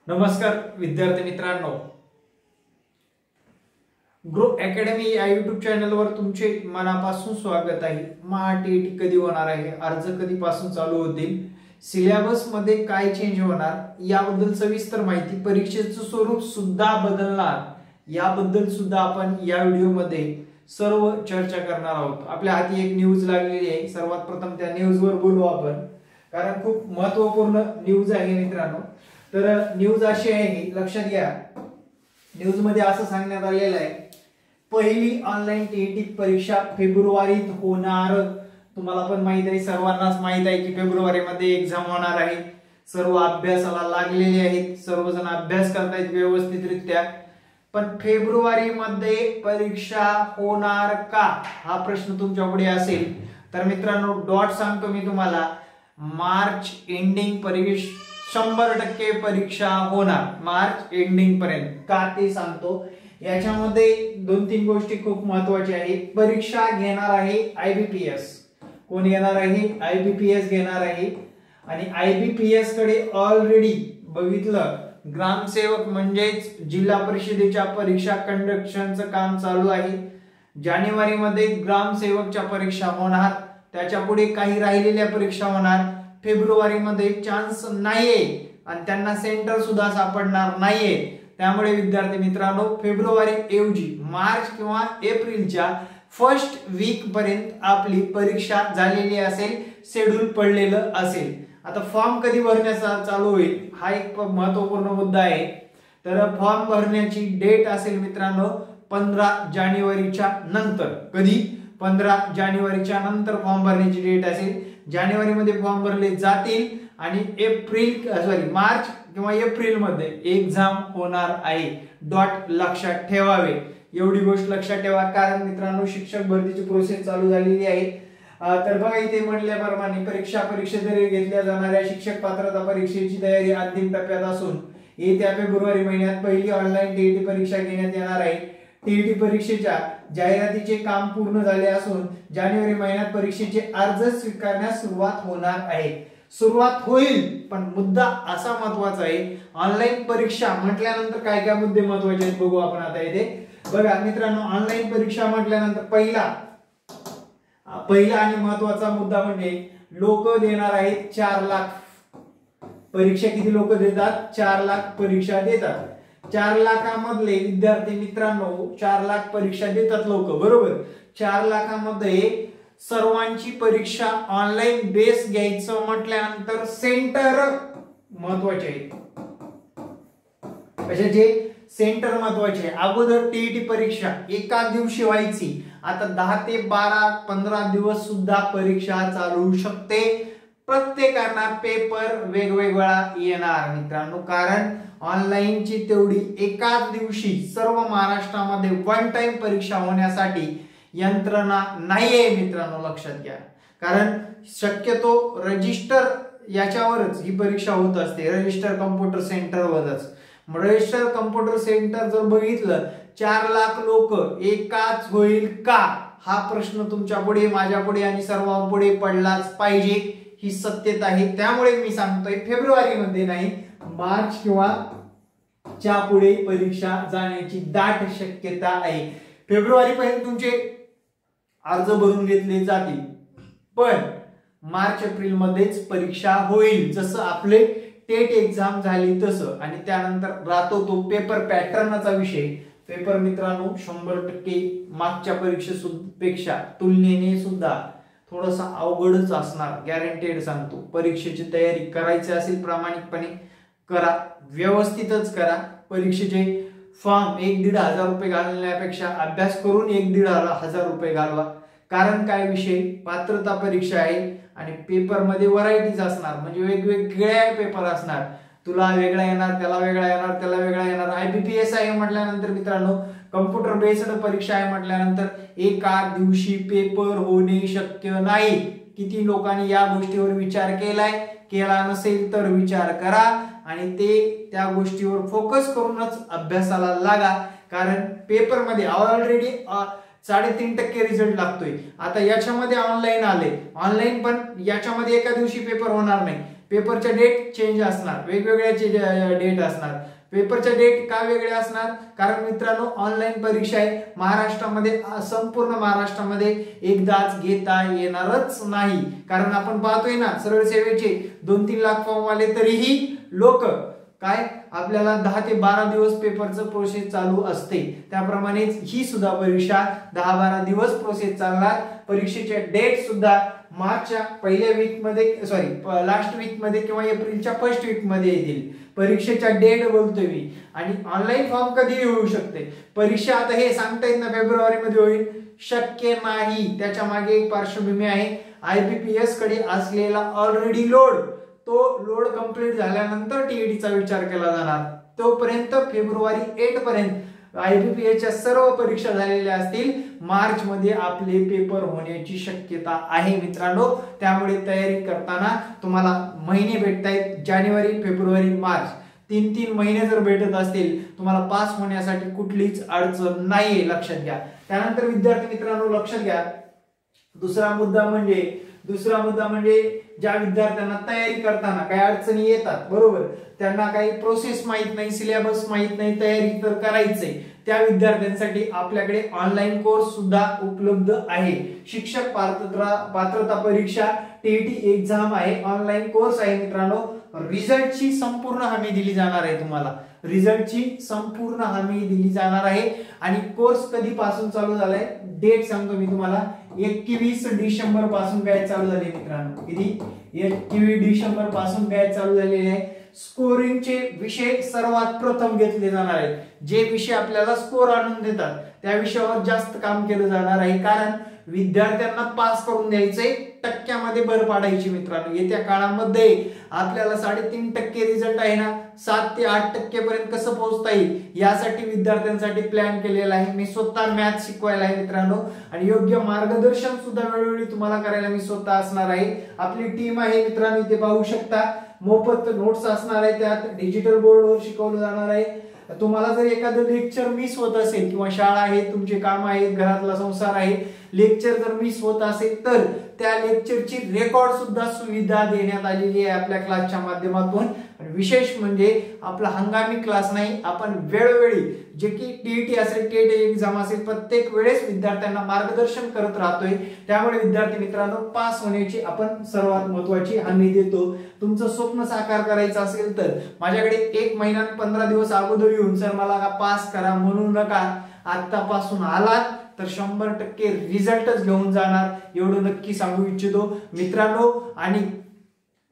नमस्कार विद्यार्थी मित्रांनो, ग्रो अकॅडमी या युट्यूब चॅनलवर तुमचे मनापासून स्वागत आहे। महाटीईटी कधी होणार आहे, अर्ज कधीपासून चालू होतील, सिलेबस मध्ये काय चेंज होणार याबद्दल सविस्तर माहिती, परीक्षेचं स्वरूप सुद्धा बदलणार याबद्दल सुद्धा आपण या व्हिडिओमध्ये सर्व चर्चा करणार आहोत। आपल्या हाती एक न्यूज लागलेली आहे, सर्वात प्रथम त्या न्यूजवर बोलू आपण, कारण खूप महत्त्वपूर्ण न्यूज आहे मित्रांनो। तर न्यूज अशी आहे, लक्षात घ्या, न्यूज मध्ये असं सांगण्यात आलेलं आहे, पहिली ऑनलाईन टीईटी परीक्षा फेब्रुवारीत होणार। तुम्हाला पण माहित आहे, सर्वांनाच माहित आहे की फेब्रुवारी मध्ये एक्झाम होणार आहे। सर्व अभ्यासाला लागलेले आहेत, सर्वजण अभ्यास करतायत व्यवस्थितरित्या, पण फेब्रुवारी मध्ये परीक्षा होणार का हा प्रश्न तुमच्या पुढे असेल तर मित्रांनो डॉट सांगतो मी तुम्हाला, मार्च एंडिंग परीक्षा 100% परीक्षा होणार, मार्च एंडिंग पर्यंत। का ते सांगतो, याच्यामध्ये 2-3 गोष्टी खूप महत्त्वाच्या आहेत। परीक्षा घेणार आहे आयबीपीएस, कोण घेणार आहे? आयबीपीएस घेणार आहे। आणि आयबीपीएस कडे ऑलरेडी बघितलं, ग्रामसेवक म्हणजेच जिल्हा परिषदेच्या परीक्षा कंडक्शनचं काम चालू आहे। जानेवारी मध्ये ग्रामसेवकच्या परीक्षा होणार, त्याच्या पुढे काही राहिलेल्या परीक्षा होणार। फेब्रुवारी मध्ये चान्स नाहीये आणि त्यांना सेंटर सुद्धा सापडणार नाहीये। त्यामुळे विद्यार्थी मित्रांनो, फेब्रुवारी ऐवजी मार्च किंवा एप्रिलच्या फर्स्ट वीक पर्यंत आपली परीक्षा झालेली असेल, शेड्यूल पडलेलं असेल। आता फॉर्म कधी भरण्याचा चालू होईल हा एक महत्त्वपूर्ण मुद्दा आहे। तर फॉर्म भरण्याची डेट असेल मित्रांनो 15 जानेवारीच्या नंतर। कधी? 15 जानेवारीच्या नंतर फॉर्म भरण्याची डेट असेल। जानेवारी मध्ये फॉर्म भरले जातील आणि मार्च किंवा एप्रिल मध्ये एक्झाम होणार आहे। डॉट लक्षात ठेवावे, एवढी गोष्ट लक्षात ठेवा, कारण मित्रांनो शिक्षक भरतीची प्रोसेस चालू झालेली आहे। तर बघा, इथे म्हणल्याप्रमाणे परीक्षेद्वारे घेतल्या जाणाऱ्या शिक्षक पात्रता परीक्षेची तयारी अंतिम टप्प्यात असून येत्या फेब्रुवारी महिन्यात पहिली ऑनलाईन टीईटी परीक्षा घेण्यात येणार आहे। टीईटी परीक्षेच्या जाहिरातीचे काम पूर्ण झाले असून जानेवारी महिन्यात परीक्षेचे अर्ज स्वीकारण्यास सुरुवात होणार आहे। सुरुवात होईल, पण मुद्दा असा महत्त्वाचा आहे, ऑनलाईन परीक्षा म्हटल्यानंतर काय काय मुद्दे महत्त्वाचे आहेत बघू आपण आता इथे। बघा मित्रांनो, ऑनलाईन परीक्षा म्हटल्यानंतर पहिला आणि महत्त्वाचा मुद्दा म्हणजे लोक देणार आहेत 4 लाख परीक्षा। किती लोक देतात? 4 लाख परीक्षा देतात। 4 लाखामधले विद्यार्थी मित्रांनो 4 लाख परीक्षा देतात लोक, बरोबर। 4 लाखामध्ये सर्वांची परीक्षा ऑनलाईन बेस घ्यायचं म्हटल्यानंतर सेंटर महत्वाचे आहेत। कशाचे? सेंटर महत्वाचे। अगोदर टीईटी परीक्षा एका दिवशी व्हायची, आता 10 ते 12-15 दिवस सुद्धा परीक्षा चालू शकते। प्रत्येकांना पेपर वेगवेगळा येणार मित्रांनो, कारण ऑनलाईनची तेवढी एकाच दिवशी सर्व महाराष्ट्रामध्ये वन टाइम परीक्षा होण्यासाठी यंत्रणा नाहीये मित्रांनो, लक्षात घ्या। कारण शक्यतो रजिस्टर याच्यावरच ही परीक्षा होत असते, रजिस्टर कम्प्युटर सेंटरवरच। रजिस्टर कम्प्युटर सेंटर जर बघितलं, 4 लाख लोक एकाच होईल का हा प्रश्न तुमच्या पुढे, माझ्या पुढे आणि सर्वांपुढे पडलाच पाहिजे, ही सत्यता आहे। त्यामुळे मी सांगतोय फेब्रुवारी मध्ये नाही, मार्च किंवा च्या पुढे परीक्षा जाण्याची दाट शक्यता आहे। फेब्रुवारी पर्यंत तुमचे अर्ज भरून घेतले जातील, पण मार्च एप्रिल मध्येच परीक्षा होईल, जसं आपले टेट एक्झाम झाली तसं। आणि त्यानंतर राहतो तो पेपर पॅटर्नचा विषय। पेपर मित्रांनो 100% मागच्या परीक्षेपेक्षा तुलनेने सुद्धा थोडासा अवघडच असणार, गॅरंटेड सांगतो। परीक्षेची तयारी करायची असेल प्रामाणिकपणे करा, व्यवस्थितच करा। परीक्षेचे फॉर्म 1-1.5 हजार रुपये घालण्यापेक्षा अभ्यास करून 1-1.5 हजार रुपये घालवा। कारण काय विषय, पात्रता परीक्षा आहे आणि पेपर मध्ये व्हरायटीज असणार, म्हणजे वेगवेगळे पेपर असणार। तुला वेगळा येणार, त्याला वेगळा येणार, त्याला वेगळा येणार। आयबीपीएस आहे म्हटल्यानंतर मित्रांनो कम्प्युटर बेस्ड परीक्षा आहे म्हटल्यानंतर एका दिवशी पेपर होणे शक्य नाही। किती लोकांनी या गोष्टीवर विचार केला नसेल तर विचार करा आणि त्या गोष्टीवर फोकस करूनच अभ्यासाला लागा, कारण पेपर मध्ये ऑलरेडी 3.5% रिझल्ट लागतोय। आता याच्यामध्ये ऑनलाईन आले, ऑनलाईन पण याच्यामध्ये एका दिवशी पेपर होणार नाही, पेपरच्या डेट चेंज असणार, वेगवेगळ्या डेट असणार. पेपरच्या डेट का वेगळ्या असणार? कारण मित्रांनो ऑनलाईन परीक्षा आहे, महाराष्ट्रामध्ये संपूर्ण महाराष्ट्रामध्ये एकदाच घेता येणारच नाही. कारण आपण पाहतोय ना सरळ सेवेचे 2-3 लाख फॉर्म आले तरीही लोक काय आपल्याला 10 ते 12 दिवस पेपरचं प्रोसेस चालू असते. त्याप्रमाणेच ही सुद्धा परीक्षा 10-12 दिवस प्रोसेस चालणार. परीक्षेच्या डेट सुद्धा मार्चच्या पहिल्या वीक मध्ये लास्ट वीक मध्ये किंवा एप्रिलच्या फर्स्ट वीक मध्ये येतील. परीक्षेच्या डेट बोलतोय मी. आणि ऑनलाईन फॉर्म कधी होऊ शकते परीक्षा, आता हे सांगता येत ना फेब्रुवारी मध्ये होईल, शक्य नाही. त्याच्या मागे एक पार्श्वभूमी आहे, IBPS कडे असलेला ऑलरेडी लोड, तो लोड कंप्लीट झाल्यानंतर टीईटीचा विचार केला जाणार. तोपर्यंत फेब्रुवारी 8 पर्यंत IBPS च्या सर्व परीक्षा झालेल्या असतील. मार्च मध्ये आपले पेपर होण्याची शक्यता आहे मित्रांनो. त्यामुळे तयारी करताना तुम्हाला महिने भेटतायत, जानेवारी, फेब्रुवारी, मार्च, 3-3 महिने जर भेटत असतील तुम्हाला पास होण्यासाठी कुठलीच अडचण नाहीये, लक्षात घ्या. त्यानंतर विद्यार्थी मित्रांनो लक्षात घ्या, दुसरा मुद्दा म्हणजे ज्या विद्यार्थ्यांना तयारी करताना काही अडचणी येतात, बरोबर, त्यांना काही प्रोसेस माहित नाही, सिलेबस माहित नाही, तयारी तर करायचंय, त्या विद्यार्थ्यांसाठी आपल्याकडे ऑनलाईन कोर्स सुद्धा उपलब्ध आहे. शिक्षक पात्रता परीक्षा टीईटी एक्झाम आहे, ऑनलाईन कोर्स आहे मित्रांनो. रिझल्टची संपूर्ण हमी दिली जाणार आहे तुम्हाला, रिझल्टची संपूर्ण हमी दिली जाणार आहे. आणि कोर्स कधीपासून चालू झालाय डेट सांगतो मी तुम्हाला, 21 डिसेंबर पासून बॅच चालू झाली मित्रांनो. किती? 21 डिसेंबर पासून बॅच चालू झालेली आहे. स्कोरिंगचे विषय सर्वात प्रथम घेतले जाणार आहेत. जे विषय आपल्याला स्कोर आणून देतात त्या विषयावर जास्त काम केलं जाणार आहे. कारण विद्यार्थ्यांना पास करून द्यायचे, टक्क्यामध्ये भर पाडायची मित्रांनो. येत्या काळामध्ये आपल्याला 3.5% रिझल्ट आहे ना, 7 ते 8% पर्यंत कसं पोहोचता येईल यासाठी विद्यार्थ्यांसाठी प्लॅन केलेला आहे. मी स्वतः मॅथ शिकवायला आहे मित्रांनो, आणि योग्य मार्गदर्शन सुद्धा वेळोवेळी तुम्हाला करायला मी स्वतः असणार आहे. आपली टीम आहे मित्रांनो, इथे पाहू शकता. मोफत नोट्स असणार आहे, त्यात डिजिटल बोर्डवर शिकवलं जाणार आहे. तुम्हाला जर एखादं लेक्चर मिस होत असेल किंवा शाळा आहे, तुमचे काम आहेत, घरातला संसार आहे, लेक्चर जर मिस होत असेल तर त्या लेक्चरची रेकॉर्ड सुद्धा सुविधा देण्यात आलेली आहे आपल्या क्लासच्या माध्यमातून. आणि विशेष म्हणजे आपला हंगामी क्लास नाही, आपण वेळोवेळी जे की टीईटी असेल, टेट एक्झाम असेल, प्रत्येक वेळेस विद्यार्थ्यांना मार्गदर्शन करत राहतोय. त्यामुळे विद्यार्थी मित्रांनो पास होण्याची आपण सर्वात महत्वाची हमी देतो. तुमचं स्वप्न साकार करायचं असेल तर माझ्याकडे 1 महिना 15 दिवस अगोदर येऊन सर मला पास करा म्हणू नका. आतापासून आलात तर 100% रिझल्टच घेऊन जाणार, एवढं नक्की सांगू इच्छितो मित्रांनो. आणि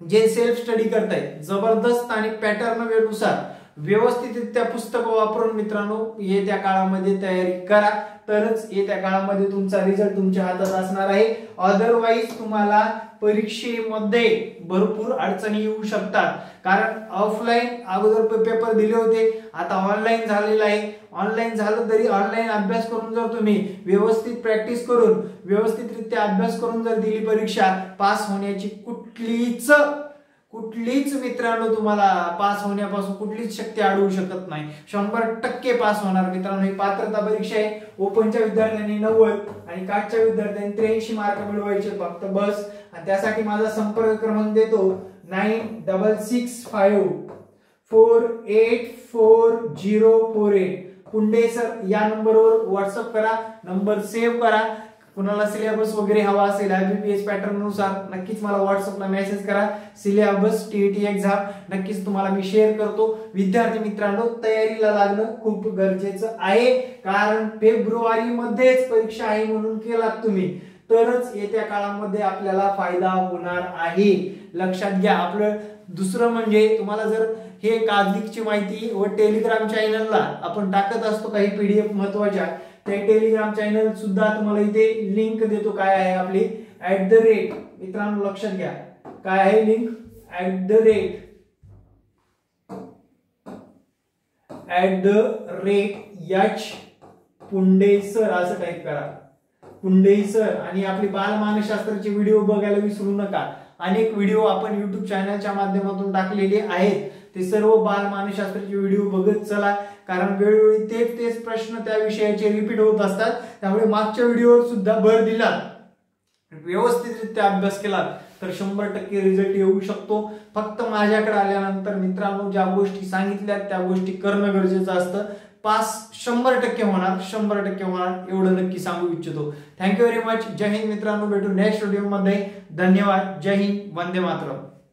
जे सेल्फ स्टडी करतायत, जबरदस्त आणि पॅटर्न वेनुसार व्यवस्थितरित्या पुस्तकं वापरून मित्रांनो येत्या काळामध्ये तयारी करा, तरच येत्या काळामध्ये तुमचा रिझल्ट तुमच्या हातात असणार आहे. अदरवाईज तुम्हाला परीक्षेमध्ये भरपूर अडचणी येऊ शकतात. कारण ऑफलाईन अगोदर पेपर दिले होते, आता ऑनलाईन झालेला आहे. ऑनलाईन झालं तरी ऑनलाईन अभ्यास करून जर तुम्ही व्यवस्थित प्रॅक्टिस करून व्यवस्थितरित्या अभ्यास करून जर दिली परीक्षा, पास होण्याची कुठलीच मित्रांनो तुम्हाला पास होण्यापासून कुठलीच शक्ती अडवू शकत नाही. 100% पास होणार मित्रांनो. ही पात्रता परीक्षा आहे. ओपनच्या विद्यार्थ्यांनी 90 आणि काटच्या विद्यार्थ्यांनी 83 मार्क मिळवायचे फक्त, बस. आणि त्यासाठी माझा संपर्क क्रमांक देतो 9665484048. पुंडे सर या नंबरवर व्हॉट्सअप करा, नंबर सेव्ह करा. कुणाला सिलेबस वगैरे हवा असेल IBPS पॅटर्न नुसार नक्कीच मला व्हॉट्सअपला मेसेज करा. सिलेबस टीईटी एक्झाम नक्कीच तुम्हाला मी शेअर करतो. विद्यार्थी मित्रांनो तयारीला लागणं खूप गरजेचं आहे. कारण फेब्रुवारी मध्येच परीक्षा आहे म्हणून केलात तुम्ही तरच येत्या काळामध्ये आपल्याला फायदा होणार आहे, लक्षात घ्या. आपलं दुसरं म्हणजे तुम्हाला जर हे कागदीची माहिती व टेलिग्राम चॅनलला आपण टाकत असतो काही PDF महत्वाच्या, त्या टेलिग्राम चॅनल सुद्धा तुम्हाला इथे लिंक देतो. काय आहे आपली @ मित्रांनो लक्षात घ्या, काय आहे लिंक @H पुंडे सर असं टाईप करा, पुंडे सर. आणि आपली बालमानसशास्त्राचे व्हिडिओ बघायला विसरू नका. अनेक व्हिडिओ आपण YouTube चॅनलच्या माध्यमातून टाकलेले आहेत, ते सर्व बालमानसशास्त्राचे व्हिडिओ बघत चला. कारण वेळोवेळी तेच प्रश्न त्या विषयाचे रिपीट होत असतात. त्यामुळे मागच्या व्हिडिओवर सुद्धा भर दिला, व्यवस्थितरित्या अभ्यास केला तर 100% रिझल्ट येऊ शकतो. फक्त माझ्याकडे आल्यानंतर मित्रांनो ज्या गोष्टी सांगितल्या त्या गोष्टी करणं गरजेचं असतं. पास 100% होणार, 100% होणार एवढं नक्की सांगू इच्छितो. Thank you very much. जय हिंद मित्रांनो, भेटू नेक्स्ट व्हिडिओ मध्ये. धन्यवाद. जय हिंद. वंदे मातरम.